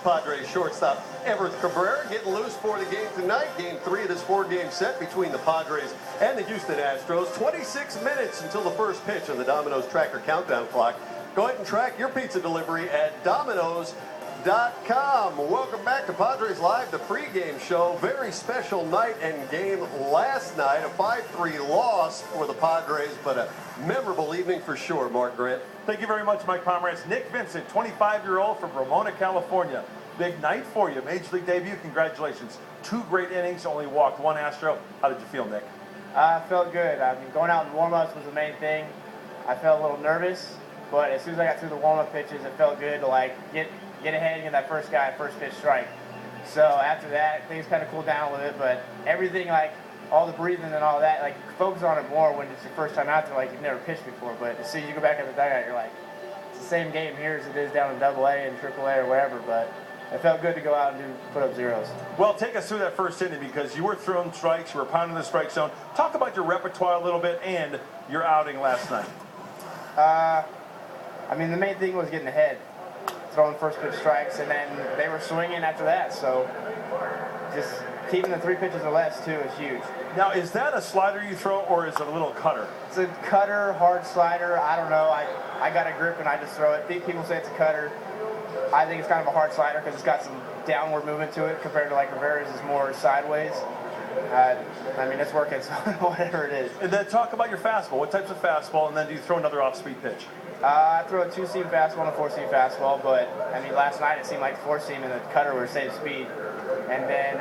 Padres shortstop Everett Cabrera getting loose for the game tonight. Game 3 of this 4-game set between the Padres and the Houston Astros. 26 minutes until the first pitch on the Domino's Tracker countdown clock. Go ahead and track your pizza delivery at Domino's.com. Welcome back to Padres Live, the pregame show. Very special night and game last night. A 5-3 loss for the Padres, but a memorable evening for sure, Mark Grant. Thank you very much, Mike Pomerantz. Nick Vincent, 25-year-old from Ramona, California. Big night for you. Major League debut. Congratulations. 2 great innings, only walked 1 Astro. How did you feel, Nick? I felt good. I mean, going out in warm-ups was the main thing. I felt a little nervous, but as soon as I got through the warm-up pitches, it felt good to get ahead and get that first pitch strike. So after that, things kind of cooled down a little bit, but everything, all the breathing and all that, focus on it more when it's your first time out there, you've never pitched before. But as soon as you go back in the dugout, you're like, it's the same game here as it is down in AA and AAA or wherever, but it felt good to go out and put up zeros. Well, take us through that first inning, because you were throwing strikes, you were pounding the strike zone. Talk about your repertoire a little bit and your outing last night. I mean, the main thing was getting ahead, throwing first pitch strikes, and then they were swinging after that. So just keeping the 3 pitches or less, too, is huge. Now, is that a slider you throw, or is it a little cutter? It's a cutter, hard slider. I don't know. I got a grip and I just throw it. People say it's a cutter. I think it's kind of a hard slider because it's got some downward movement to it compared to Rivera's is more sideways. I mean, it's working, so whatever it is. And then talk about your fastball. What types of fastball, and then do you throw another off-speed pitch? I throw a 2-seam fastball and a 4-seam fastball, but I mean, last night it seemed like the 4-seam and the cutter were the same speed. And then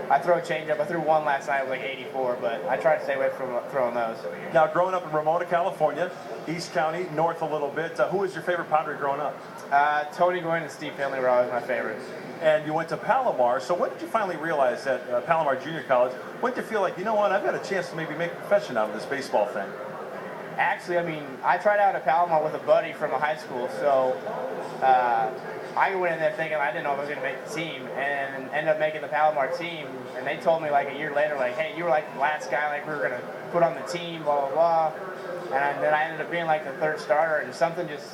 I throw a changeup. I threw one last night, it was 84, but I try to stay away from throwing those. Now, growing up in Ramona, California, East County, north a little bit, who was your favorite Padre growing up? Tony Gwynn and Steve Finley were always my favorites. And you went to Palomar, so when did you finally realize that Palomar Junior College, when did you feel like, you know what, I've got a chance to maybe make a profession out of this baseball thing? Actually, I mean, I tried out at Palomar with a buddy from a high school, so I went in there thinking I didn't know if I was going to make the team, and ended up making the Palomar team, and they told me a year later, hey, you were the last guy we were going to put on the team, blah, blah, blah, and then I ended up being the 3rd starter, and something just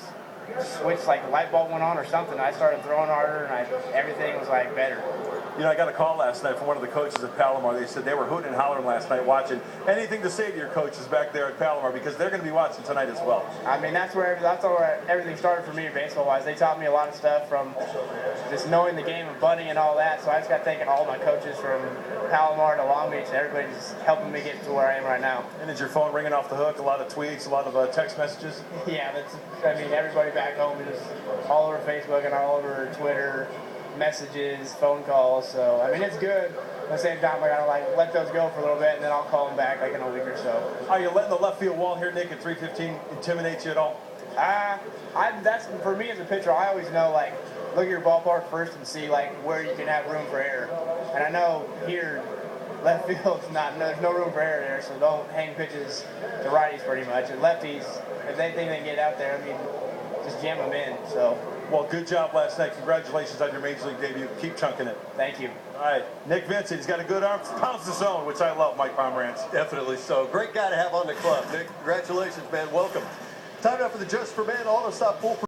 switched, the light bulb went on or something. I started throwing harder, and everything was better. You know, I got a call last night from one of the coaches at Palomar. They said they were hooting and hollering last night watching. Anything to say to your coaches back there at Palomar, because they're going to be watching tonight as well? I mean, that's where everything started for me baseball-wise. They taught me a lot of stuff from just knowing the game of bunting and all that. So I just got thanking all my coaches from Palomar to Long Beach, and everybody just helping me get to where I am right now. And is your phone ringing off the hook? A lot of tweets, a lot of text messages? Yeah, everybody back home is all over Facebook and all over Twitter. Messages, phone calls, so I mean, it's good. At the same time, I gotta let those go for a little bit, and then I'll call them back in a week or so. Are you letting the left field wall here, Nick, at 315 intimidate you at all? That's for me as a pitcher. I always know look at your ballpark first and see where you can have room for error. And I know here left field's there's no room for error there, so don't hang pitches to righties pretty much. And lefties, if they think they can get out there, I mean, just jam them in. So. Well, good job last night. Congratulations on your Major League debut. Keep chunking it. Thank you. All right. Nick Vincent, he's got a good arm. Pounds the zone, which I love, Mike Pomerantz. Definitely so. Great guy to have on the club, Nick. Congratulations, man. Welcome. Time now for the Just for Man Auto Stop Pool